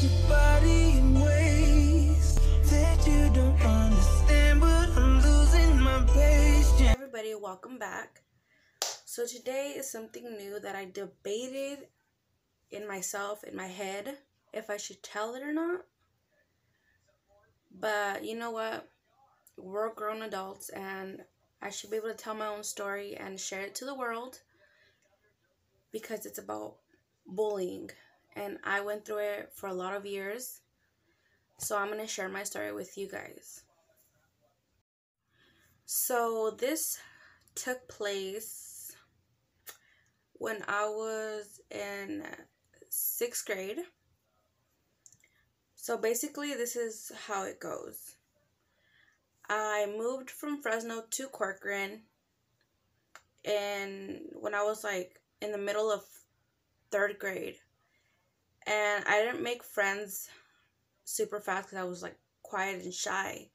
your body in ways that you don't understand, but I'm losing my patience. Hey everybody, welcome back. So today is something new that I debated in myself, in my head, if I should tell it or not. But you know what? We're grown adults and I should be able to tell my own story and share it to the world because it's about bullying. And I went through it for a lot of years. So I'm going to share my story with you guys. So this took place when I was in 6th grade. So basically this is how it goes. I moved from Fresno to Corcoran when I was like in the middle of 3rd grade. And I didn't make friends super fast because I was like quiet and shy.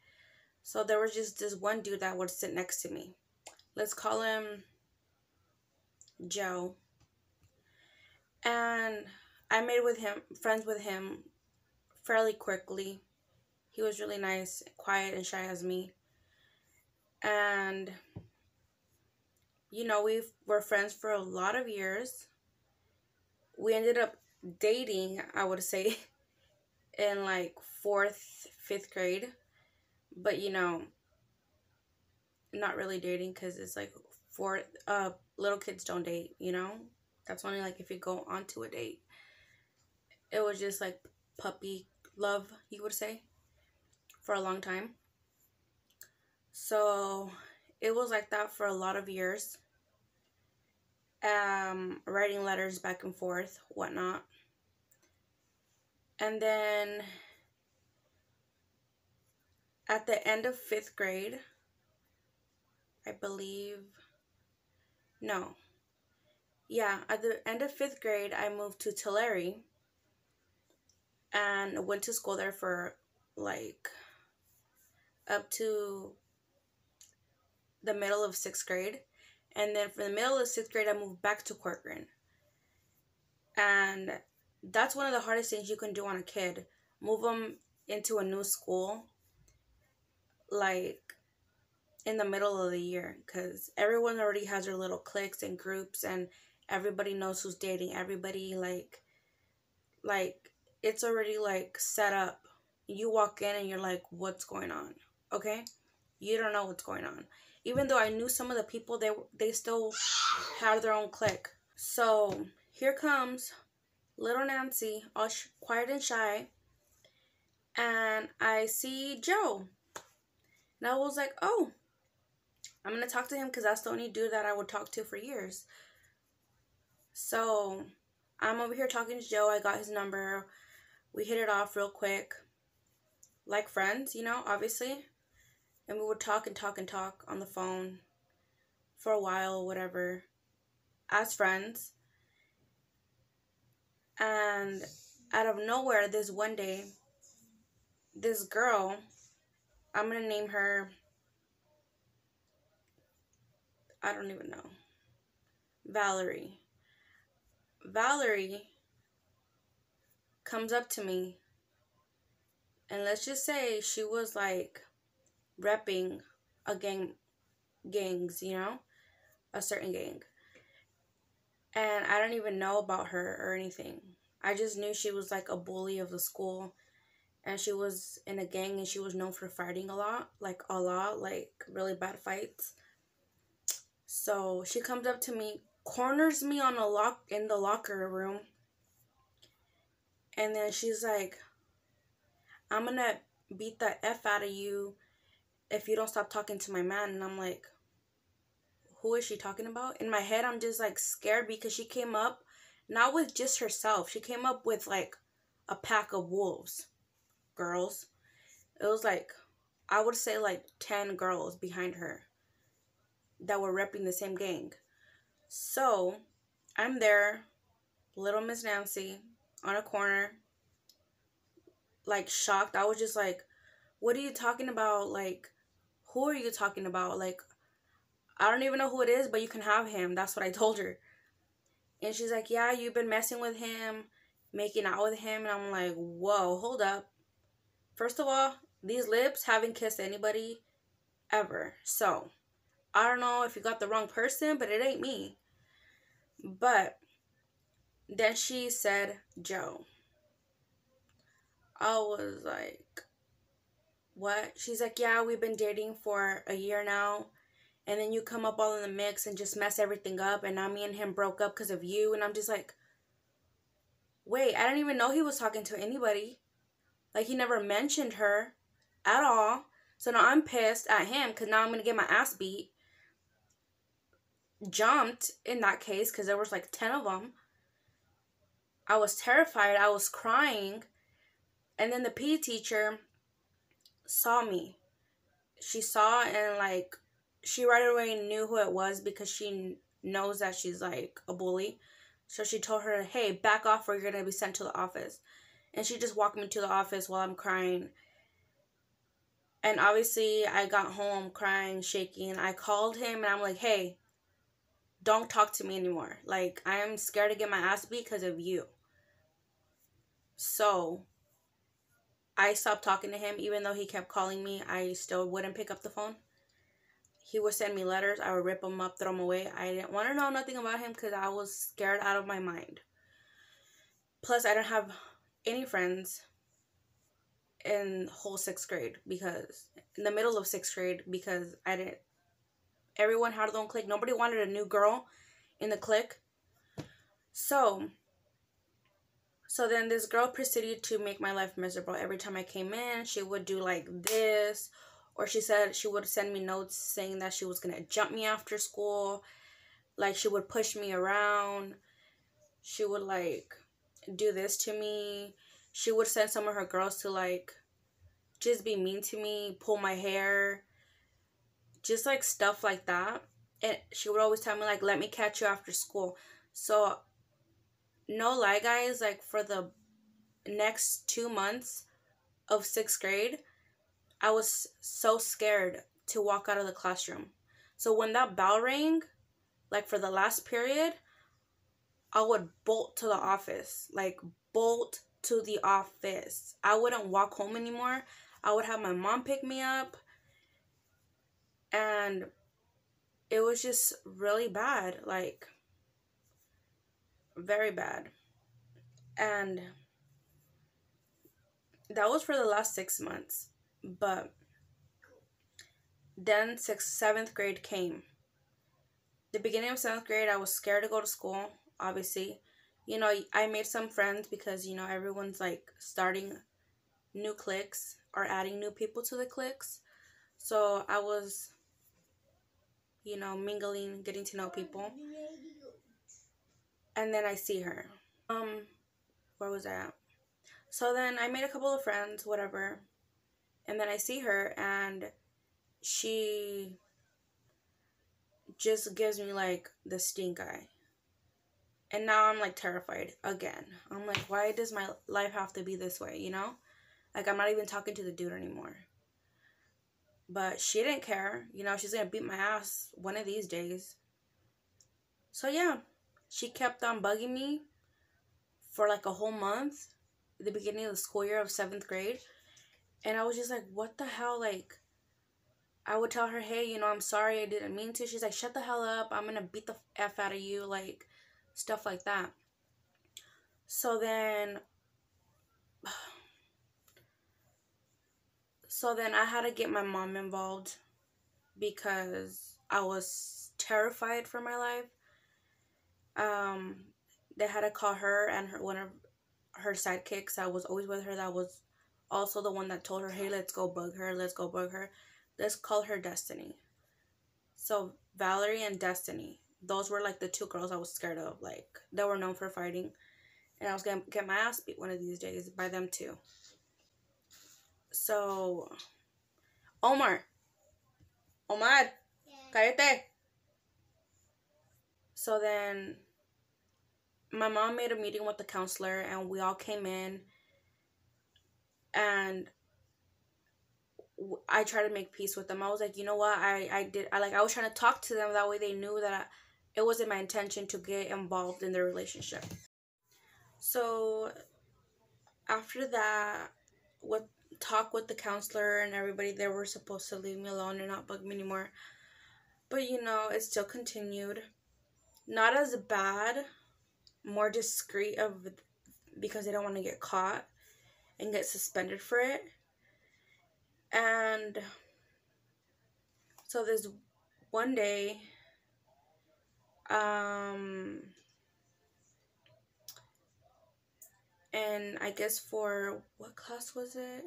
So there was just this one dude that would sit next to me. Let's call him Joe. And I made friends with him fairly quickly. He was really nice, quiet and shy as me. And you know, we were friends for a lot of years. We ended up dating, I would say, in like 4th, 5th grade. But you know, not really dating because it's like little kids don't date, you know? That's only like if you go onto a date. It was just like puppy love, you would say, for a long time. So it was like that for a lot of years. Writing letters back and forth, whatnot. And then at the end of 5th grade, I believe, no. Yeah, at the end of 5th grade, I moved to Tulare and went to school there for like up to the middle of 6th grade. And then from the middle of 6th grade, I moved back to Corcoran. And that's one of the hardest things you can do on a kid. Move them into a new school, like, in the middle of the year. Because everyone already has their little cliques and groups. And everybody knows who's dating. Everybody, like, it's already, like, set up. You walk in and you're like, what's going on? Okay? You don't know what's going on. Even though I knew some of the people, they still had their own clique. So here comes little Nancy, all quiet and shy. And I see Joe. And I was like, oh, I'm going to talk to him because that's the only dude that I would talk to for years. So I'm over here talking to Joe. I got his number. We hit it off real quick. Like friends, you know, obviously. And we would talk and talk and talk on the phone for a while, whatever, as friends. And out of nowhere, this one day, this girl, I'm going to name her, I don't even know, Valerie. Valerie comes up to me. And let's just say she was like repping a gangs, you know, a certain gang. And I don't even know about her or anything. I just knew she was like a bully of the school. And she was in a gang and she was known for fighting a lot, like really bad fights. So she comes up to me, corners me in the locker room. And then she's like, I'm gonna beat the F out of you if you don't stop talking to my man. And I'm like, who is she talking about? In my head, I'm just like scared because she came up not with just herself. She came up with like a pack of wolves, girls. It was like, I would say like 10 girls behind her that were repping the same gang. So I'm there, little Miss Nancy, on a corner, like shocked. I was just like, what are you talking about? Like, who are you talking about? Like, I don't even know who it is, but you can have him. That's what I told her. And she's like, yeah, you've been messing with him. making out with him, and I'm like, whoa, hold up. First of all, these lips haven't kissed anybody ever. So, I don't know if you got the wrong person, but it ain't me. But then she said, Joe. I was like, what? She's like, yeah, we've been dating for a year now. And then you come up all in the mix and just mess everything up. And now me and him broke up because of you. And I'm just like, wait, I didn't even know he was talking to anybody. Like, he never mentioned her at all. So now I'm pissed at him because now I'm going to get my ass beat. Jumped in that case because there was like 10 of them. I was terrified. I was crying. And then the PE teacher saw me. She saw and like, she right away knew who it was because she knows that she's like a bully. So she told her, hey, back off or you're going to be sent to the office. And she just walked me to the office while I'm crying. And obviously I got home crying, shaking. I called him and I'm like, hey, don't talk to me anymore. Like, I'm scared to get my ass beat because of you. So I stopped talking to him. Even though he kept calling me, I still wouldn't pick up the phone. He would send me letters. I would rip them up, throw them away. I didn't want to know nothing about him because I was scared out of my mind. Plus, I didn't have any friends in whole 6th grade because, in the middle of 6th grade, because I didn't, everyone had their own clique. Nobody wanted a new girl in the clique. So then this girl proceeded to make my life miserable. Every time I came in, she would do like this. Or she said she would send me notes saying that she was going to jump me after school. Like, she would push me around. She would, like, do this to me. She would send some of her girls to, like, just be mean to me, pull my hair. Just, like, stuff like that. And she would always tell me, like, let me catch you after school. So, no lie, guys, like, for the next 2 months of 6th grade, I was so scared to walk out of the classroom. So when that bell rang, like for the last period, I would bolt to the office. Like, bolt to the office. I wouldn't walk home anymore. I would have my mom pick me up. And it was just really bad. Like, very bad. And that was for the last 6 months. But then 7th grade came. The beginning of 7th grade, I was scared to go to school, obviously. You know, I made some friends because, you know, everyone's like starting new cliques or adding new people to the cliques. So I was, you know, mingling, getting to know people. And then I see her. Where was I at? So then I made a couple of friends, whatever. And then I see her and she just gives me like the stink eye. And now I'm like terrified again. I'm like, why does my life have to be this way, you know? Like, I'm not even talking to the dude anymore. But she didn't care. You know, she's gonna beat my ass one of these days. So yeah, she kept on bugging me for like a whole month at the beginning of the school year of 7th grade. And I was just like, what the hell? Like, I would tell her, hey, you know, I'm sorry, I didn't mean to. She's like, shut the hell up. I'm going to beat the F out of you. Like, stuff like that. So then I had to get my mom involved because I was terrified for my life. They had to call her and one of her sidekicks that was always with her, that was also the one that told her, hey, let's go bug her. Let's call her Destiny. So Valerie and Destiny, those were like the 2 girls I was scared of. Like, they were known for fighting. And I was going to get my ass beat one of these days by them too. So, Omar, cállate. So then my mom made a meeting with the counselor and we all came in. And I tried to make peace with them. I was like, you know what? I was trying to talk to them. That way they knew that it wasn't my intention to get involved in their relationship. So after that, with talk with the counselor and everybody, they were supposed to leave me alone and not bug me anymore. But you know, it still continued. Not as bad, more discreet of because they don't want to get caught and get suspended for it. And so this one day, and I guess for what class was it?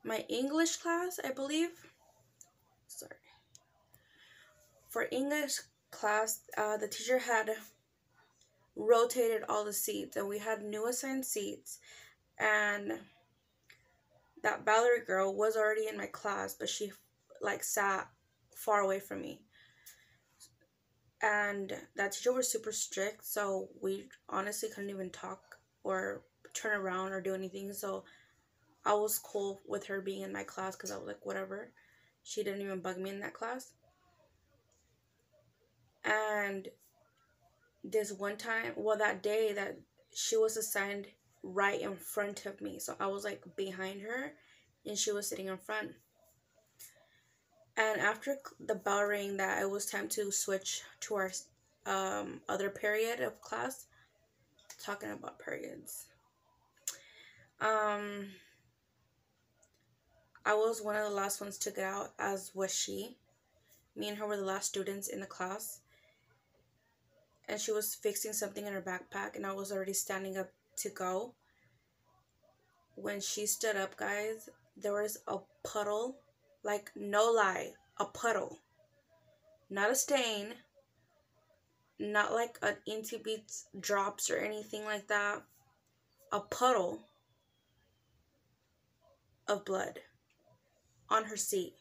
My English class, I believe. Sorry. For English class, the teacher had rotated all the seats, and we had new assigned seats. And that Valerie girl was already in my class, but she like sat far away from me. And that teacher was super strict, so we honestly couldn't even talk or turn around or do anything. So I was cool with her being in my class because I was like, whatever. She didn't even bug me in that class. And this one time, well, that day that she was assigned right in front of me. So I was like behind her and she was sitting in front. And after the bell rang that it was time to switch to our other period of class, talking about periods, I was one of the last ones to get out, as was she. Me and her were the last students in the class. And she was fixing something in her backpack, and I was already standing up to go. When she stood up, guys, there was a puddle, like, no lie, a puddle. Not a stain, not like an Inti Beats drops or anything like that. A puddle of blood on her seat.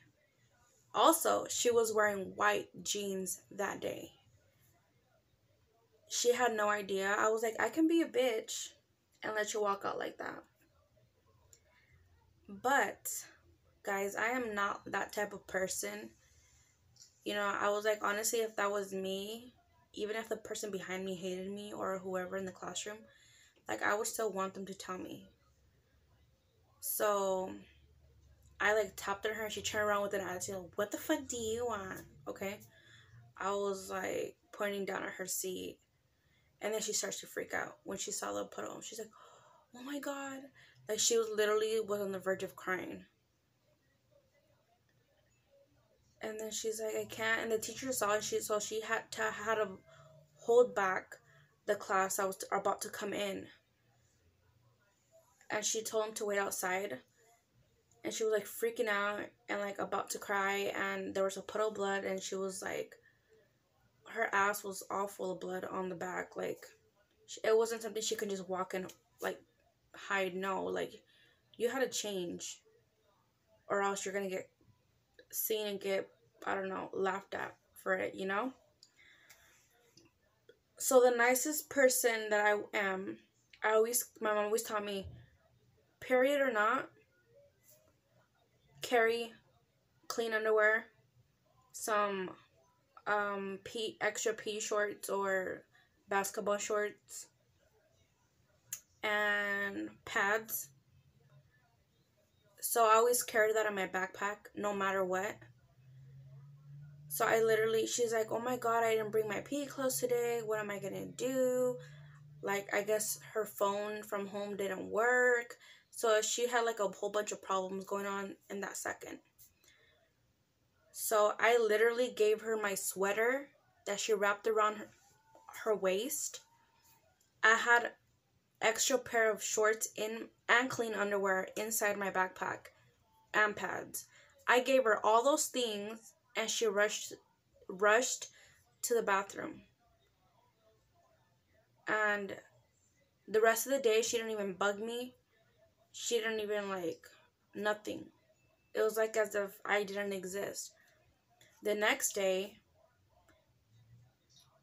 Also, she was wearing white jeans that day. She had no idea. I was like, I can be a bitch and let you walk out like that. But, guys, I am not that type of person. You know, I was like, honestly, if that was me, even if the person behind me hated me or whoever in the classroom, like, I would still want them to tell me. So I like tapped at her and she turned around with an attitude. What the fuck do you want? Okay. I was like pointing down at her seat. And then she starts to freak out when she saw the puddle. She's like, oh my God. Like, she was on the verge of crying. And then she's like, I can't. And the teacher saw it. So she had to hold back the class that was about to come in. And she told him to wait outside. And she was like freaking out and like about to cry. And there was a puddle of blood. And she was like, her ass was all full of blood on the back. Like, it wasn't something she could just walk and like hide. No, like, you had to change, or else you're gonna get seen and get, I don't know, laughed at for it, you know. So the nicest person that I am, my mom always taught me, period or not, carry clean underwear, some extra pee shorts or basketball shorts, and pads. So I always carry that in my backpack no matter what. So she's like, oh my God, I didn't bring my PE clothes today. What am I gonna do? Like, I guess her phone from home didn't work. So she had like a whole bunch of problems going on in that second. So I literally gave her my sweater that she wrapped around her waist. I had extra pair of shorts and clean underwear inside my backpack and pads. I gave her all those things and she rushed to the bathroom. And the rest of the day she didn't even bug me. She didn't even like nothing. It was like as if I didn't exist. The next day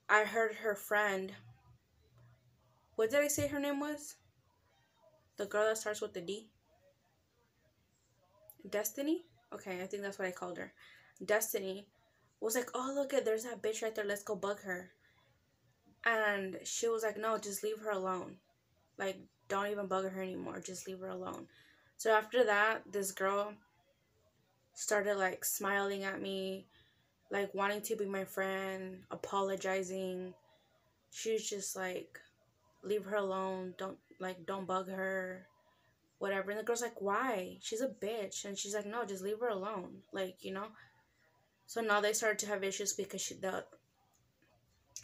I heard her friend, what did I say her name was? The girl that starts with the D? Destiny? Okay, I think that's what I called her. Destiny was like, oh, look, there's that bitch right there. Let's go bug her. And she was like, no, just leave her alone. Like, don't even bug her anymore. Just leave her alone. So after that, this girl started like smiling at me, like wanting to be my friend, apologizing. She was just like, leave her alone. Don't bug her. Whatever. And the girl's like, why? She's a bitch. And she's like, no, just leave her alone. Like, you know? So now they started to have issues because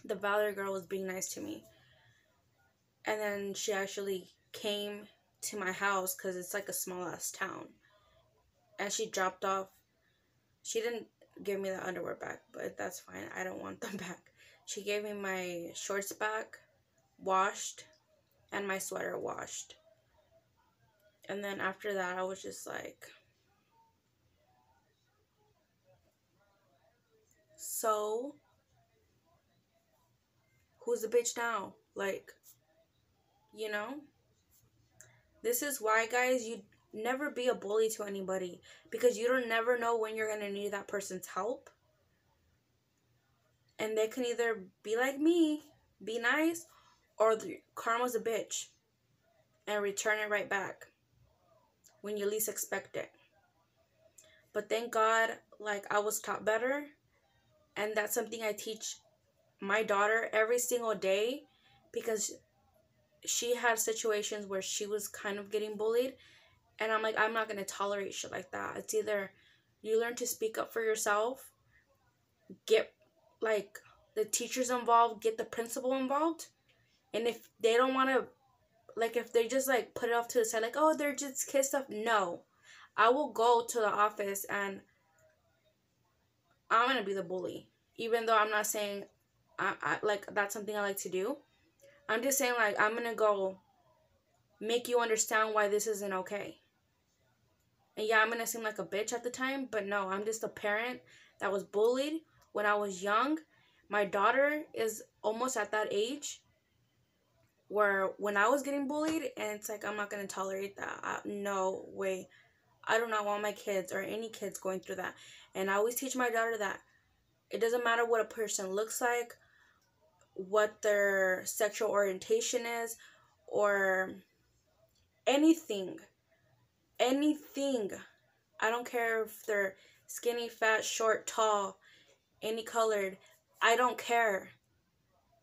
the Valerie girl was being nice to me. And then she actually came to my house because it's like a small ass town. And she dropped off. She didn't give me the underwear back, but that's fine. I don't want them back. She gave me my shorts back, washed, and my sweater washed. And then after that, I was just like, so, who's the bitch now? Like, you know? This is why, guys, you never be a bully to anybody. Because you don't never know when you're going to need that person's help. And they can either be like me, be nice, or karma's a bitch. And return it right back when you least expect it. But thank God, like, I was taught better. And that's something I teach my daughter every single day. Because she had situations where she was kind of getting bullied. And I'm like, I'm not going to tolerate shit like that. It's either you learn to speak up for yourself, get, like, the teachers involved, get the principal involved. And if they don't want to, like, if they just, like, put it off to the side, like, oh, they're just kid stuff. No. I will go to the office and I'm going to be the bully. Even though I'm not saying, like, that's something I like to do. I'm just saying, like, I'm going to go make you understand why this isn't okay. And yeah, I'm going to seem like a bitch at the time, but no, I'm just a parent that was bullied when I was young. My daughter is almost at that age where when I was getting bullied, and it's like, I'm not going to tolerate that. No way. I do not want my kids or any kids going through that. And I always teach my daughter that it doesn't matter what a person looks like, what their sexual orientation is, or anything. I don't care if they're skinny, fat, short, tall, any colored. I don't care.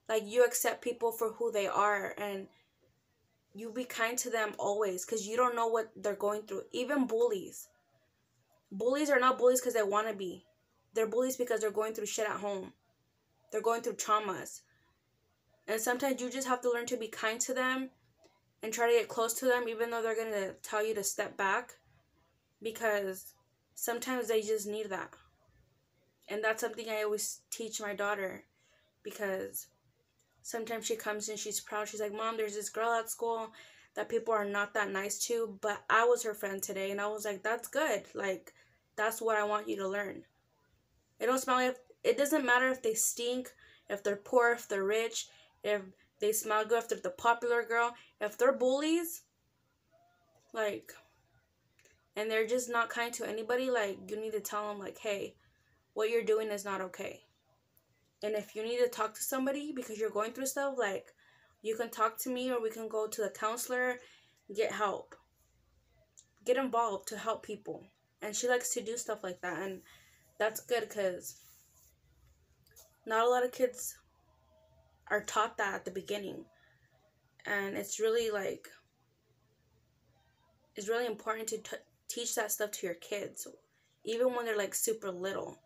Like, you accept people for who they are, and you be kind to them always, because you don't know what they're going through. Even bullies. Bullies are not bullies because they want to be. They're bullies because they're going through shit at home. They're going through traumas. And sometimes you just have to learn to be kind to them and try to get close to them, even though they're going to tell you to step back. Because sometimes they just need that. And that's something I always teach my daughter. Because sometimes she comes and she's proud. She's like, Mom, there's this girl at school that people are not that nice to. But I was her friend today. And I was like, that's good. Like, that's what I want you to learn. It doesn't matter if they stink, if they're poor, if they're rich, if they smell good, if they're the popular girl. If they're bullies, like, and they're just not kind to anybody, like, you need to tell them, like, hey, what you're doing is not okay. And if you need to talk to somebody because you're going through stuff, like, you can talk to me, or we can go to the counselor, get help. Get involved to help people. And she likes to do stuff like that. And that's good, because not a lot of kids are taught that at the beginning. And it's really, like, it's really important to teach that stuff to your kids. Even when they're, like, super little.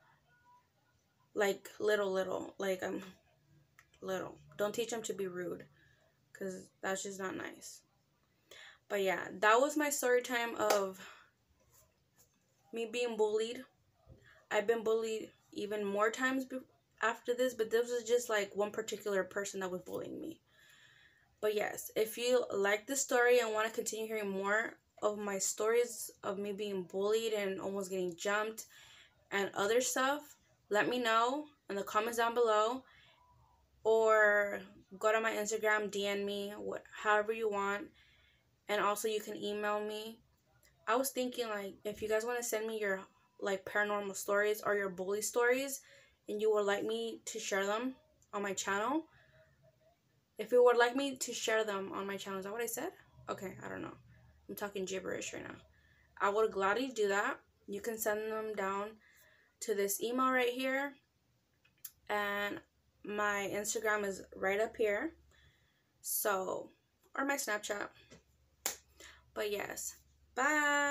Like, little. Like, I'm little. Don't teach them to be rude. Because that's just not nice. But yeah, that was my story time of me being bullied. I've been bullied even more times after this, but this was just like one particular person that was bullying me. But yes, if you like this story and want to continue hearing more of my stories of me being bullied and almost getting jumped and other stuff, let me know in the comments down below, or go to my Instagram, DM me, however you want. And also you can email me. I was thinking, like, if you guys want to send me your, like, paranormal stories or your bully stories, and you would like me to share them on my channel, If you would like me to share them on my channel, is that what I said? Okay, I don't know. I'm talking gibberish right now. I would gladly do that. You can send them down to this email right here. And my Instagram is right up here. So, or my Snapchat. But yes, bye.